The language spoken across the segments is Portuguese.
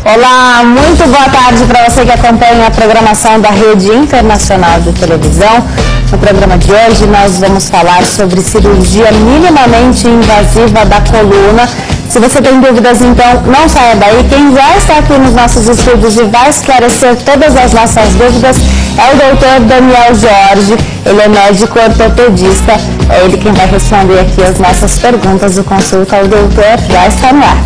Olá, muito boa tarde para você que acompanha a programação da Rede Internacional de Televisão. No programa de hoje nós vamos falar sobre cirurgia minimamente invasiva da coluna. Se você tem dúvidas, então não saia daí. Quem já está aqui nos nossos estúdios e vai esclarecer todas as nossas dúvidas é o doutor Daniel Jorge. Ele é médico ortopedista. É ele quem vai responder aqui as nossas perguntas. O Consulta ao Doutor já está no ar.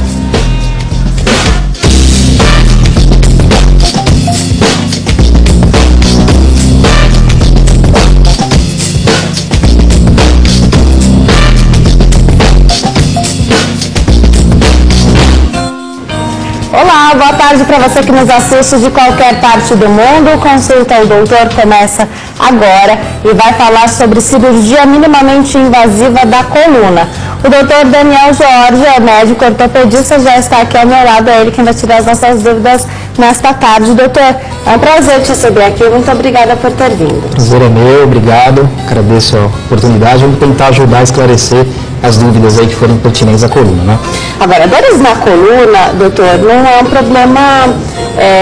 Olá, boa tarde para você que nos assiste de qualquer parte do mundo. O Consulta ao Doutor começa agora e vai falar sobre cirurgia minimamente invasiva da coluna. O doutor Daniel Jorge, é médico ortopedista, já está aqui ao meu lado. É ele quem vai tirar as nossas dúvidas nesta tarde. Doutor, é um prazer te receber aqui. Muito obrigada por ter vindo. Prazer é meu, obrigado. Agradeço a oportunidade. Vamos tentar ajudar a esclarecer as dúvidas aí que foram pertinentes à coluna, né? Agora, dores na coluna, doutor, não é um problema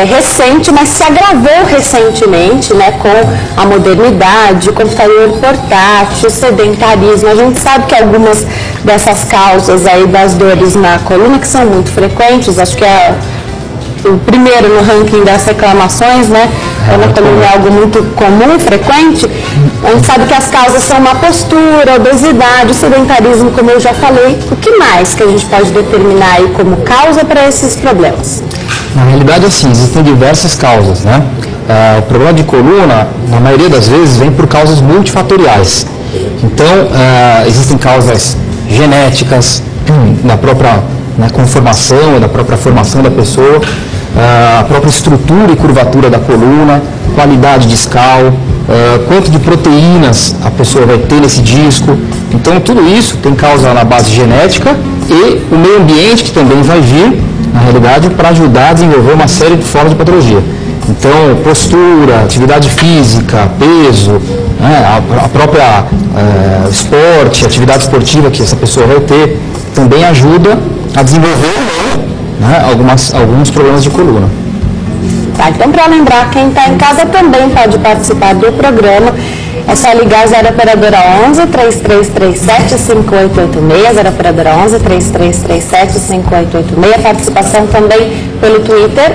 recente, mas se agravou recentemente, né, com a modernidade, o computador portátil, o sedentarismo. A gente sabe que algumas dessas causas aí das dores na coluna, que são muito frequentes, acho que é o primeiro no ranking das reclamações, né? Na coluna é algo muito comum, frequente. A gente sabe que as causas são má postura, obesidade, sedentarismo, como eu já falei. O que mais que a gente pode determinar aí como causa para esses problemas? Na realidade, assim, existem diversas causas, né? O problema de coluna, na maioria das vezes, vem por causas multifatoriais. Então, existem causas genéticas, na própria conformação, da própria formação da pessoa, a própria estrutura e curvatura da coluna, qualidade discal, quanto de proteínas a pessoa vai ter nesse disco. Então, tudo isso tem causa na base genética e o meio ambiente, que também vai vir, na realidade, para ajudar a desenvolver uma série de formas de patologia. Então, postura, atividade física, peso, né, a própria esporte, atividade esportiva que essa pessoa vai ter, também ajuda a desenvolver, né, alguns problemas de coluna. Tá, então, para lembrar, quem está em casa também pode participar do programa. É só ligar 0 operadora 11 3337 5886, 0 operadora 11 3337 5886. Participação também pelo Twitter,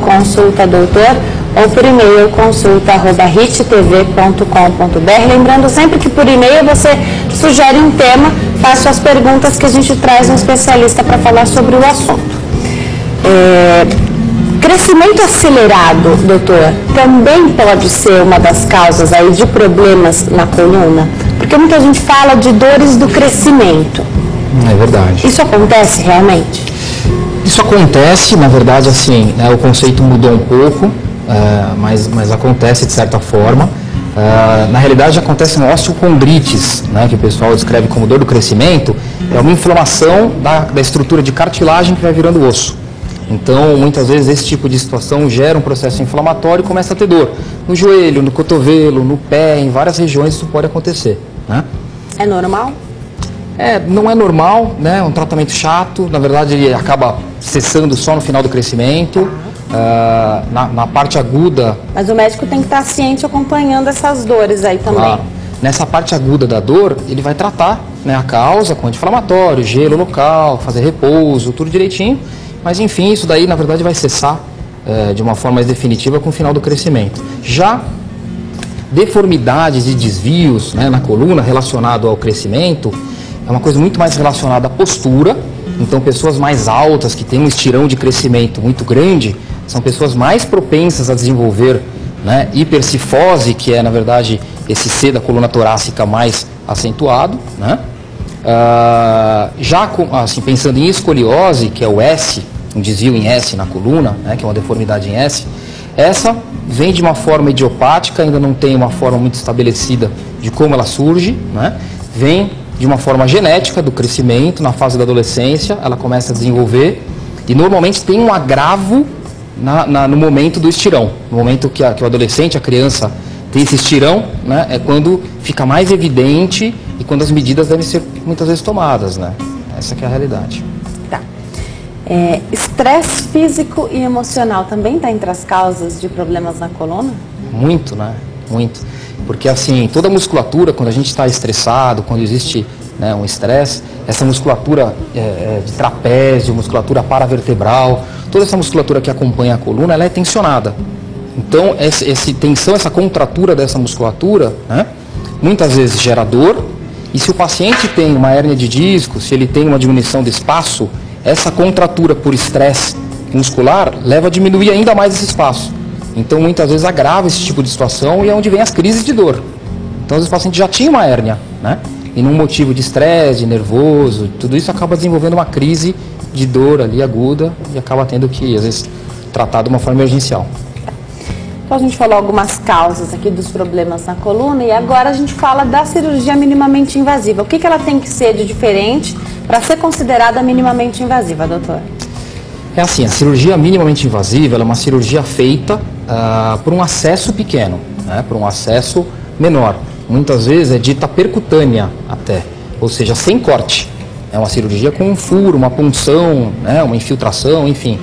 @consultadoutor, ou por e-mail, consulta@hittv.com.br. Lembrando sempre que por e-mail você sugere um tema, faz suas perguntas que a gente traz um especialista para falar sobre o assunto. Crescimento acelerado, doutor, também pode ser uma das causas aí de problemas na coluna? Porque muita gente fala de dores do crescimento. É verdade. Isso acontece realmente? Isso acontece, na verdade, assim, né, o conceito mudou um pouco, mas acontece de certa forma. Na realidade, acontece uma osteocondrites, né, que o pessoal descreve como dor do crescimento, é uma inflamação da estrutura de cartilagem que vai virando osso. Então, muitas vezes, esse tipo de situação gera um processo inflamatório e começa a ter dor. No joelho, no cotovelo, no pé, em várias regiões isso pode acontecer, né? É normal? Não é normal, né? É um tratamento chato. Na verdade, ele acaba cessando só no final do crescimento. Na parte aguda... Mas o médico tem que estar ciente acompanhando essas dores aí também. Claro. Nessa parte aguda da dor, ele vai tratar, né, a causa com anti-inflamatório, gelo local, fazer repouso, tudo direitinho. Mas, enfim, isso daí, na verdade, vai cessar de uma forma mais definitiva com o final do crescimento. Já deformidades e desvios, né, na coluna relacionado ao crescimento é uma coisa muito mais relacionada à postura. Então, pessoas mais altas, que têm um estirão de crescimento muito grande, são pessoas mais propensas a desenvolver, né, hipercifose, que é, na verdade, esse C da coluna torácica mais acentuado, né? Já assim, pensando em escoliose, que é o S, um desvio em S na coluna, né, que é uma deformidade em S, essa vem de uma forma idiopática, ainda não tem uma forma muito estabelecida de como ela surge, né? Vem de uma forma genética do crescimento, na fase da adolescência, ela começa a desenvolver e normalmente tem um agravo no momento do estirão, no momento que o adolescente, a criança tem esse estirão, né, é quando fica mais evidente e quando as medidas devem ser muitas vezes tomadas, né? Essa que é a realidade. Tá. Estresse físico e emocional também está entre as causas de problemas na coluna? Muito, né? Muito. Porque assim, toda a musculatura, quando a gente está estressado, quando existe, né, um estresse, essa musculatura de trapézio, musculatura paravertebral, toda essa musculatura que acompanha a coluna, ela é tensionada. Então, essa contratura dessa musculatura, né, muitas vezes gera dor, e se o paciente tem uma hérnia de disco, se ele tem uma diminuição de espaço, essa contratura por estresse muscular leva a diminuir ainda mais esse espaço. Então, muitas vezes agrava esse tipo de situação e é onde vem as crises de dor. Então, às vezes o paciente já tinha uma hérnia, né? E num motivo de estresse, de nervoso, tudo isso acaba desenvolvendo uma crise de dor ali aguda e acaba tendo que, às vezes, tratar de uma forma emergencial. Então, a gente falou algumas causas aqui dos problemas na coluna e agora a gente fala da cirurgia minimamente invasiva. O que ela tem que ser de diferente para ser considerada minimamente invasiva, doutor? É assim, a cirurgia minimamente invasiva ela é uma cirurgia feita por um acesso pequeno, né, por um acesso menor. Muitas vezes é dita percutânea até, ou seja, sem corte. É uma cirurgia com um furo, uma punção, né, uma infiltração, enfim,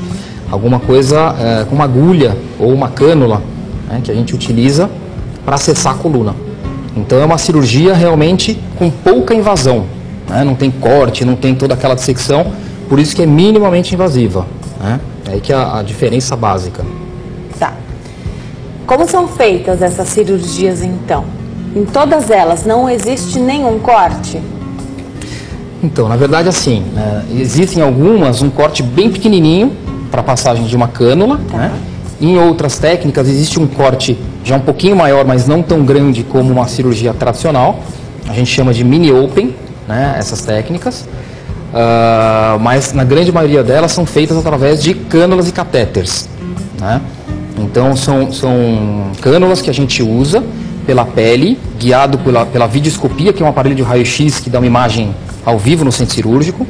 alguma coisa com uma agulha ou uma cânula, né, que a gente utiliza para acessar a coluna. Então é uma cirurgia realmente com pouca invasão, né, não tem corte, não tem toda aquela dissecção, por isso que é minimamente invasiva. Né? É aí que é a diferença básica. Tá. Como são feitas essas cirurgias então? Em todas elas não existe nenhum corte? Então, na verdade assim, né, existem algumas, um corte bem pequenininho para passagem de uma cânula, tá, né? Em outras técnicas existe um corte já um pouquinho maior, mas não tão grande como uma cirurgia tradicional. A gente chama de mini open, né, essas técnicas. Mas na grande maioria delas são feitas através de cânulas e catéteres, né? Então são cânulas que a gente usa pela pele, guiado pela videoscopia, que é um aparelho de raio-x que dá uma imagem ao vivo no centro cirúrgico.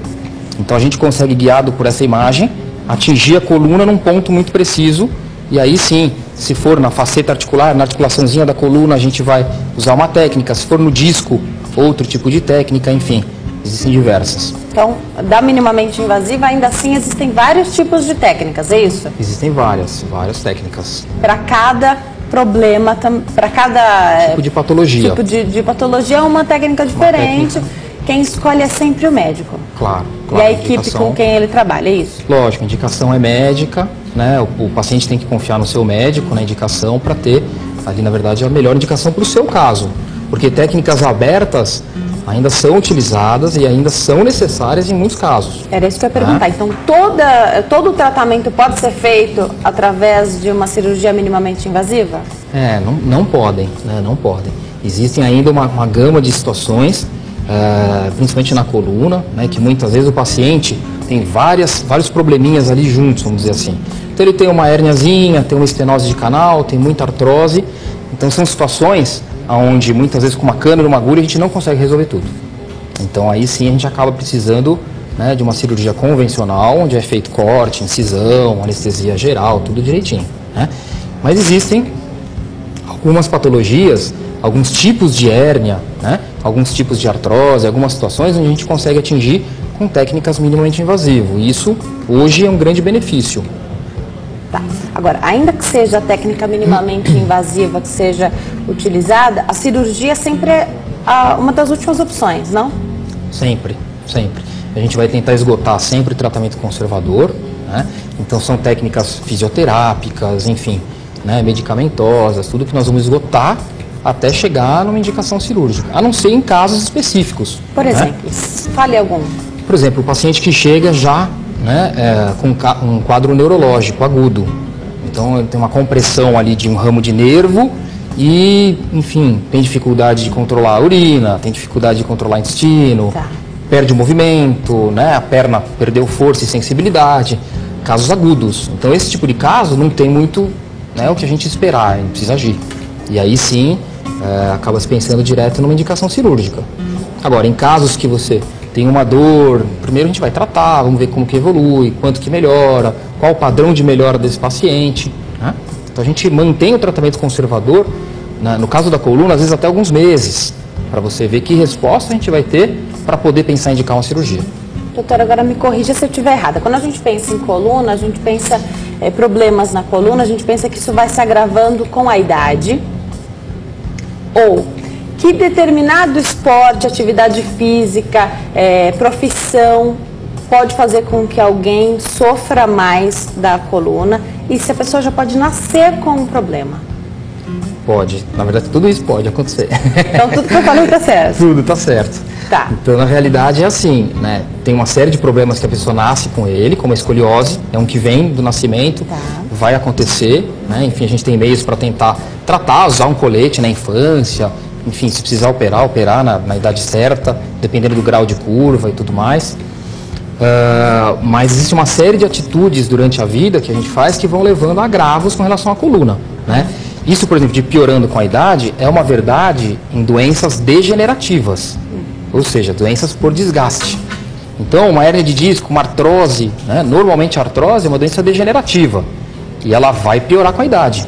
Então a gente consegue, guiado por essa imagem, atingir a coluna num ponto muito preciso. E aí sim, se for na faceta articular, na articulaçãozinha da coluna, a gente vai usar uma técnica. Se for no disco, outro tipo de técnica, enfim. Existem diversas. Então, da minimamente invasiva, ainda assim, existem vários tipos de técnicas, é isso? Existem várias técnicas. Para cada problema, para cada tipo de patologia. Tipo de patologia é uma técnica diferente. Quem escolhe é sempre o médico. Claro. E a equipe com quem ele trabalha, é isso? Lógico, a indicação é médica, né? O paciente tem que confiar no seu médico, na indicação, para ter ali, na verdade, a melhor indicação para o seu caso. Porque técnicas abertas ainda são utilizadas e ainda são necessárias em muitos casos. Era isso que eu ia perguntar. Então, todo o tratamento pode ser feito através de uma cirurgia minimamente invasiva? Não podem, né? Não podem. Existem ainda uma gama de situações, principalmente na coluna, né? Que muitas vezes o paciente tem vários probleminhas ali juntos, vamos dizer assim. Então, ele tem uma hérniazinha, tem uma estenose de canal, tem muita artrose. Então, são situações onde muitas vezes com uma câmera, uma agulha, a gente não consegue resolver tudo. Então aí sim a gente acaba precisando, né, de uma cirurgia convencional, onde é feito corte, incisão, anestesia geral, tudo direitinho, né? Mas existem algumas patologias, alguns tipos de hérnia, né, alguns tipos de artrose, algumas situações onde a gente consegue atingir com técnicas minimamente invasivas. E isso hoje é um grande benefício. Tá. Agora, ainda que seja a técnica minimamente invasiva que seja utilizada, a cirurgia sempre é uma das últimas opções, não? Sempre. A gente vai tentar esgotar sempre o tratamento conservador, né? Então são técnicas fisioterápicas, enfim, né, medicamentosas, tudo que nós vamos esgotar até chegar numa indicação cirúrgica, a não ser em casos específicos. Por exemplo, né? Fale algum. Por exemplo, o paciente que chega já, né, com um quadro neurológico agudo. Então ele tem uma compressão ali de um ramo de nervo e, enfim, tem dificuldade de controlar a urina, tem dificuldade de controlar o intestino, tá, perde o movimento, né, a perna perdeu força e sensibilidade, casos agudos. Então esse tipo de caso não tem muito, né, o que a gente esperar, a gente precisa agir. E aí sim, acaba se pensando direto numa indicação cirúrgica. Agora, em casos que você tem uma dor, primeiro a gente vai tratar, vamos ver como que evolui, quanto que melhora, qual o padrão de melhora desse paciente, né? Então a gente mantém o tratamento conservador, no caso da coluna, às vezes até alguns meses, para você ver que resposta a gente vai ter para poder pensar em indicar uma cirurgia. Doutora, agora me corrija se eu estiver errada. Quando a gente pensa em coluna, a gente pensa problemas na coluna, a gente pensa que isso vai se agravando com a idade, ou que determinado esporte, atividade física, profissão pode fazer com que alguém sofra mais da coluna, e se a pessoa já pode nascer com um problema. Pode. Na verdade, tudo isso pode acontecer. Então, tudo que eu falei está certo. Tudo está certo. Tá. Então, na realidade, é assim, né? Tem uma série de problemas que a pessoa nasce com ele, como a escoliose, é um que vem do nascimento, Tá. vai acontecer, né? Enfim, a gente tem meios para tentar tratar, usar um colete na infância, enfim, se precisar operar na idade certa, dependendo do grau de curva e tudo mais. Mas existe uma série de atitudes durante a vida que a gente faz que vão levando a agravos com relação à coluna, né? Isso, por exemplo, de piorando com a idade, é uma verdade em doenças degenerativas, ou seja, doenças por desgaste. Então, uma hérnia de disco, uma artrose, né? Normalmente a artrose é uma doença degenerativa e ela vai piorar com a idade,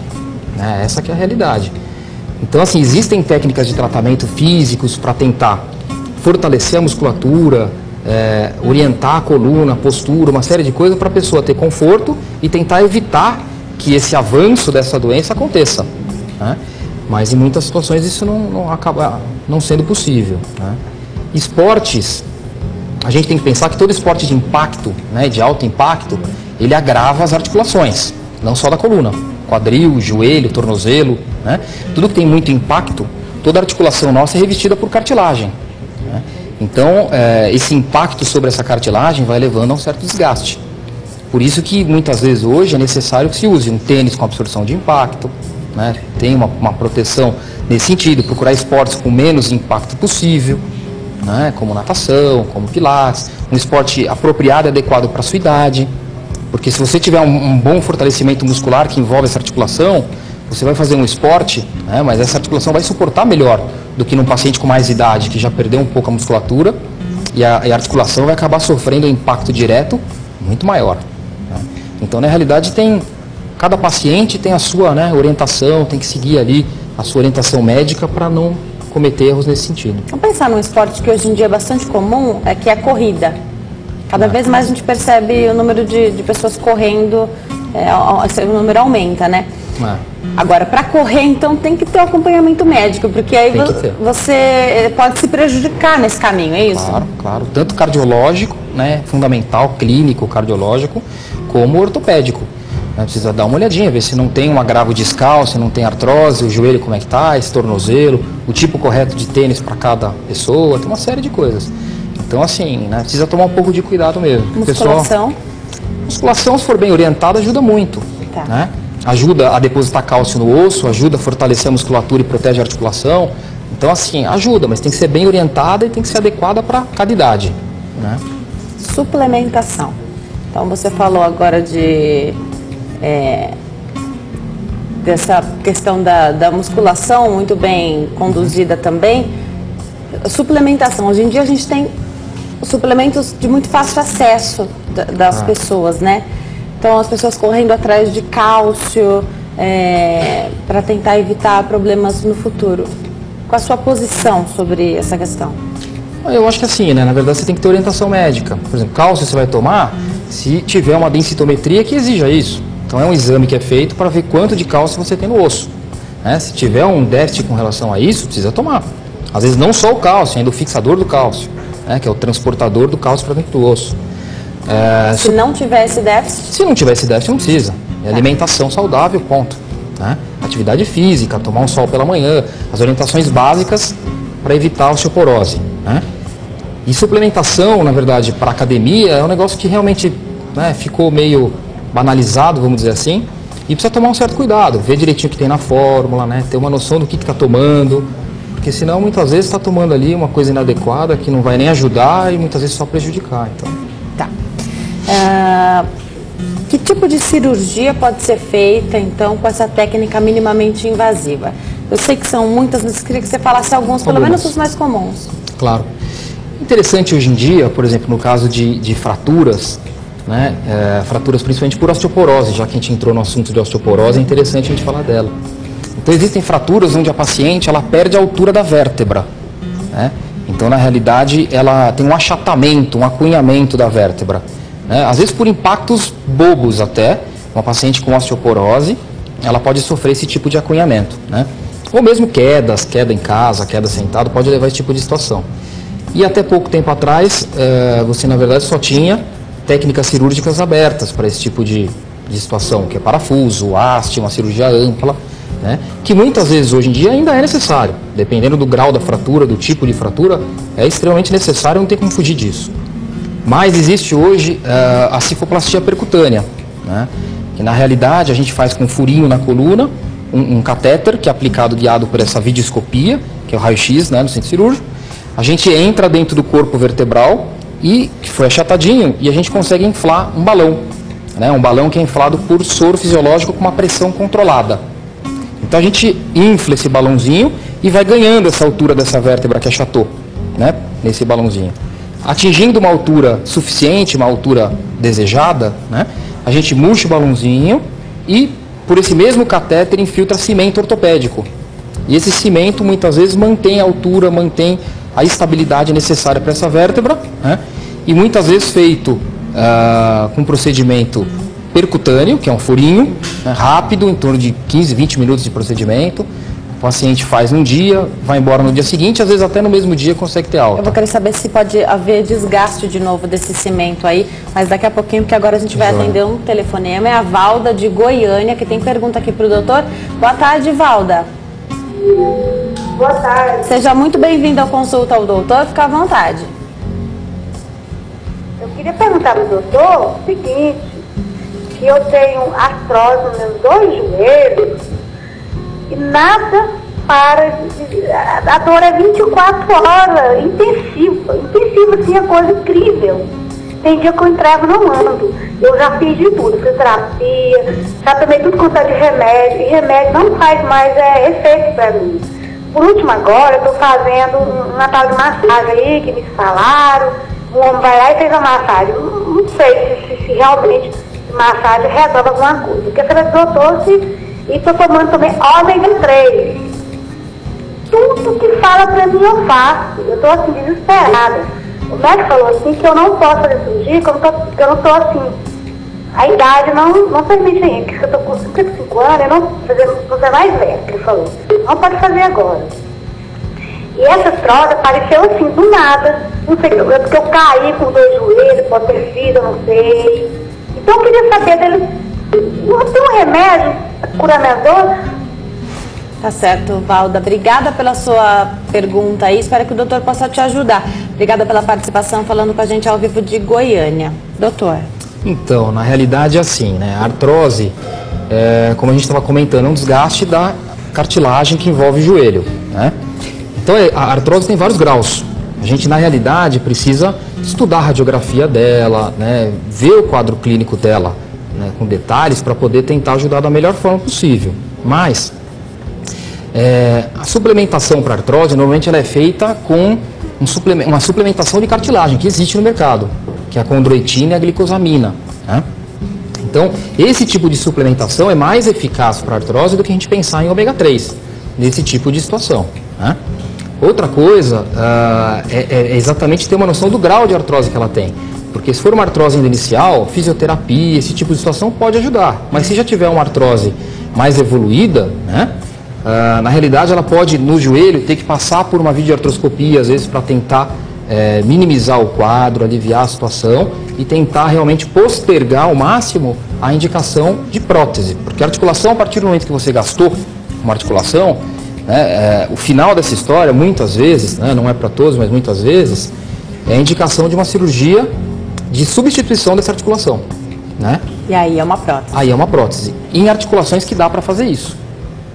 né? Essa que é a realidade. Então, assim, existem técnicas de tratamento físicos para tentar fortalecer a musculatura, orientar a coluna, a postura, uma série de coisas para a pessoa ter conforto e tentar evitar que esse avanço dessa doença aconteça, né? Mas em muitas situações isso não acaba não sendo possível, né? Esportes, a gente tem que pensar que todo esporte de impacto, né, de alto impacto, ele agrava as articulações, não só da coluna, quadril, joelho, tornozelo, né? Tudo que tem muito impacto, toda articulação nossa é revestida por cartilagem, né? Então, esse impacto sobre essa cartilagem vai levando a um certo desgaste. Por isso que muitas vezes hoje é necessário que se use um tênis com absorção de impacto, né? Tem uma proteção nesse sentido, procurar esportes com menos impacto possível, né? Como natação, como pilates, um esporte apropriado e adequado para a sua idade, porque se você tiver um bom fortalecimento muscular que envolve essa articulação, você vai fazer um esporte, né? Mas essa articulação vai suportar melhor do que num paciente com mais idade, que já perdeu um pouco a musculatura, e a articulação vai acabar sofrendo um impacto direto muito maior. Então, na realidade, cada paciente tem a sua, né, orientação, tem que seguir ali a sua orientação médica para não cometer erros nesse sentido. Vamos pensar num esporte que hoje em dia é bastante comum, que é a corrida. Cada vez mais a gente percebe o número de pessoas correndo, o número aumenta, né? Agora, para correr, então, tem que ter o acompanhamento médico, porque aí você pode se prejudicar nesse caminho, é isso? Claro, claro. Tanto cardiológico, né, fundamental, clínico, cardiológico, como ortopédico. Precisa dar uma olhadinha, ver se não tem um agravo discal, se não tem artrose, o joelho como é que está, esse tornozelo, o tipo correto de tênis para cada pessoa, tem uma série de coisas. Então, assim, né, precisa tomar um pouco de cuidado mesmo. Musculação? Musculação, se for bem orientada, ajuda muito. Tá. Né? Ajuda a depositar cálcio no osso, ajuda a fortalecer a musculatura e protege a articulação. Então, assim, ajuda, mas tem que ser bem orientada e tem que ser adequada para cada idade, né? Suplementação. Então, você falou agora dessa questão da musculação muito bem conduzida também. Suplementação. Hoje em dia a gente tem suplementos de muito fácil acesso das pessoas, né? Então, as pessoas correndo atrás de cálcio para tentar evitar problemas no futuro. Qual a sua posição sobre essa questão? Eu acho que assim, né? Na verdade, você tem que ter orientação médica. Por exemplo, cálcio você vai tomar se tiver uma densitometria que exija isso. Então, é um exame que é feito para ver quanto de cálcio você tem no osso, né? Se tiver um déficit com relação a isso, precisa tomar. Às vezes, não só o cálcio, ainda o fixador do cálcio, né? Que é o transportador do cálcio para dentro do osso. Se não tiver esse déficit? Se não tiver esse déficit, não precisa. É alimentação saudável, ponto. Né? Atividade física, tomar um sol pela manhã, as orientações básicas para evitar a osteoporose. Né? E suplementação, na verdade, para academia é um negócio que realmente, né, ficou meio banalizado, vamos dizer assim, e precisa tomar um certo cuidado, ver direitinho o que tem na fórmula, né, ter uma noção do que está tomando, porque senão muitas vezes está tomando ali uma coisa inadequada que não vai nem ajudar e muitas vezes só prejudicar. Então. Tá. Que tipo de cirurgia pode ser feita, então, com essa técnica minimamente invasiva? Eu sei que são muitas, mas eu queria que você falasse alguns, pelo menos os mais comuns. Claro. Interessante hoje em dia, por exemplo, no caso de fraturas, né, fraturas principalmente por osteoporose, já que a gente entrou no assunto de osteoporose, é interessante a gente falar dela. Então, existem fraturas onde a paciente ela perde a altura da vértebra, né? Então, na realidade, ela tem um achatamento, um acunhamento da vértebra, né? Às vezes por impactos bobos até, uma paciente com osteoporose, ela pode sofrer esse tipo de acunhamento, né? Ou mesmo quedas, queda em casa, queda sentado, pode levar a esse tipo de situação. E até pouco tempo atrás, você na verdade só tinha técnicas cirúrgicas abertas para esse tipo de situação, que é parafuso, haste, uma cirurgia ampla, né? Que muitas vezes hoje em dia ainda é necessário, dependendo do grau da fratura, do tipo de fratura, é extremamente necessário, não tem como fugir disso. Mas existe hoje a cifoplastia percutânea, né? Que na realidade a gente faz com um furinho na coluna, um catéter que é aplicado guiado por essa videoscopia, que é o raio-x, né, no centro cirúrgico. A gente entra dentro do corpo vertebral e que foi achatadinho e a gente consegue inflar um balão, né? Um balão que é inflado por soro fisiológico com uma pressão controlada. Então a gente infla esse balãozinho e vai ganhando essa altura dessa vértebra que achatou, né? Nesse balãozinho. Atingindo uma altura suficiente, uma altura desejada, né? A gente murcha o balãozinho e por esse mesmo catéter infiltra cimento ortopédico. E esse cimento muitas vezes mantém a altura, mantém a estabilidade necessária para essa vértebra, né? E muitas vezes feito com um procedimento percutâneo, que é um furinho, né, rápido, em torno de 15, 20 minutos de procedimento. O paciente faz um dia, vai embora no dia seguinte, às vezes até no mesmo dia consegue ter alta. Eu vou querer saber se pode haver desgaste de novo desse cimento aí, mas daqui a pouquinho, porque agora a gente vai atender um telefonema. É a Valda de Goiânia, que tem pergunta aqui para o doutor. Boa tarde, Valda. Boa tarde. Seja muito bem-vinda ao Consulta ao Doutor, fica à vontade. Eu queria perguntar para o doutor o seguinte, que eu tenho artrose nos meus 2 joelhos e nada para, a dor é 24 horas, intensiva, assim, é coisa incrível. Tem dia que eu entrego não ando. Eu já fiz de tudo, fisioterapia, já tomei tudo quanto é de remédio, e remédio não faz mais efeito para mim. Por último agora, eu estou fazendo uma tal de massagem aí, que me falaram, o homem vai lá e fez a massagem. Não sei se realmente massagem resolve alguma coisa. Eu quero saber do doutor e estou tomando também ômega 3. Tudo que fala para mim eu faço. Eu estou assim, desesperada. O médico falou assim que eu não posso fazer cirurgia, que eu não estou assim. A idade não permite ainda, porque eu estou com 55 anos, eu não ser mais velha, que ele falou. Não pode fazer agora. E essa artrose apareceu assim, do nada. Não sei, porque eu caí com 2 joelhos, pode ter sido, eu não sei. Então eu queria saber dele, não tem um remédio para curar minha dor? Tá certo, Valda. Obrigada pela sua pergunta aí. Espero que o doutor possa te ajudar. Obrigada pela participação, falando com a gente ao vivo de Goiânia. Doutor. Então, na realidade é assim, né? A artrose, como a gente estava comentando, é um desgaste da cartilagem que envolve o joelho, né? Então, a artrose tem vários graus. A gente, na realidade, precisa estudar a radiografia dela, né? Ver o quadro clínico dela, né? Com detalhes, para poder tentar ajudar da melhor forma possível. Mas a suplementação para artrose, normalmente ela é feita com uma suplementação de cartilagem que existe no mercado, que é a condroitina e a glicosamina, né? Então, esse tipo de suplementação é mais eficaz para artrose do que a gente pensar em ômega 3, nesse tipo de situação, né? Outra coisa é exatamente ter uma noção do grau de artrose que ela tem. Porque se for uma artrose ainda inicial, fisioterapia, esse tipo de situação pode ajudar. Mas se já tiver uma artrose mais evoluída, né? Na realidade ela pode, no joelho, ter que passar por uma videoartroscopia, às vezes, para tentar minimizar o quadro, aliviar a situação e tentar realmente postergar ao máximo a indicação de prótese. Porque a articulação, a partir do momento que você gastou uma articulação, né, o final dessa história, muitas vezes, né, não é para todos, mas muitas vezes, é a indicação de uma cirurgia de substituição dessa articulação, né? E aí é uma prótese. Aí é uma prótese. Em articulações que dá para fazer isso,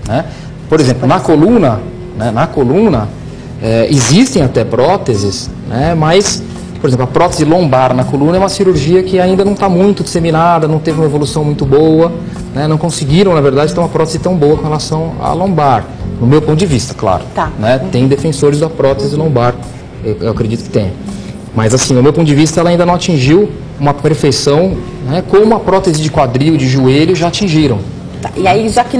né? Por exemplo, na coluna, né, existem até próteses, né, mas, por exemplo, a prótese lombar na coluna é uma cirurgia que ainda não está muito disseminada, não teve uma evolução muito boa, né, não conseguiram, na verdade, ter uma prótese tão boa com relação à lombar, no meu ponto de vista, claro. Tá. Né, tem defensores da prótese lombar, eu acredito que tem. Mas, assim, no meu ponto de vista, ela ainda não atingiu uma perfeição, né, como a prótese de quadril, de joelho já atingiram. E aí, já que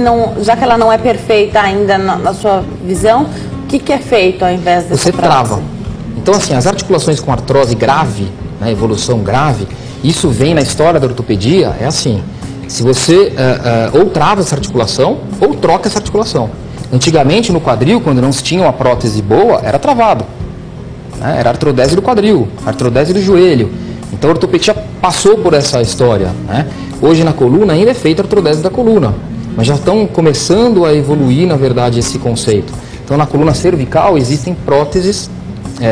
ela não é perfeita ainda na sua visão, o que é feito ao invés dessa Você prótese? trava. Então, assim, as articulações com artrose grave, né, evolução grave, isso vem na história da ortopedia, é assim, se você ou trava essa articulação ou troca essa articulação. Antigamente, no quadril, quando não se tinha uma prótese boa, era travado. Né? Era artrodese do quadril, artrodese do joelho. Então a ortopedia passou por essa história. Né? Hoje na coluna ainda é feita a artrodese da coluna, mas já estão começando a evoluir, na verdade, esse conceito. Então na coluna cervical existem próteses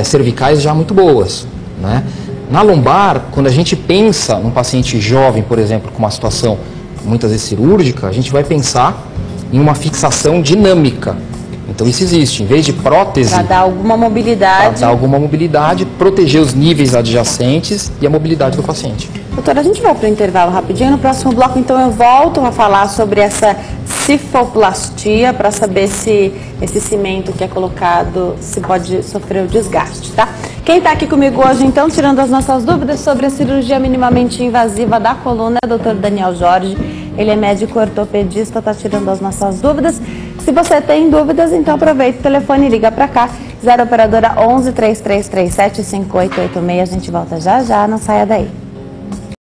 cervicais já muito boas. Né? Na lombar, quando a gente pensa num paciente jovem, por exemplo, com uma situação muitas vezes cirúrgica, a gente vai pensar em uma fixação dinâmica. Então isso existe, em vez de prótese... Para dar alguma mobilidade. Para dar alguma mobilidade, proteger os níveis adjacentes e a mobilidade do paciente. Doutora, a gente vai para o intervalo rapidinho. No próximo bloco, então, eu volto a falar sobre essa cifoplastia, para saber se esse cimento que é colocado, se pode sofrer o desgaste, tá? Quem está aqui comigo hoje, então, tirando as nossas dúvidas sobre a cirurgia minimamente invasiva da coluna, é o doutor Daniel Jorge. Ele é médico ortopedista, está tirando as nossas dúvidas. Se você tem dúvidas, então aproveita o telefone e liga para cá. 0 operadora 11 3337 5886. A gente volta já já, não saia daí.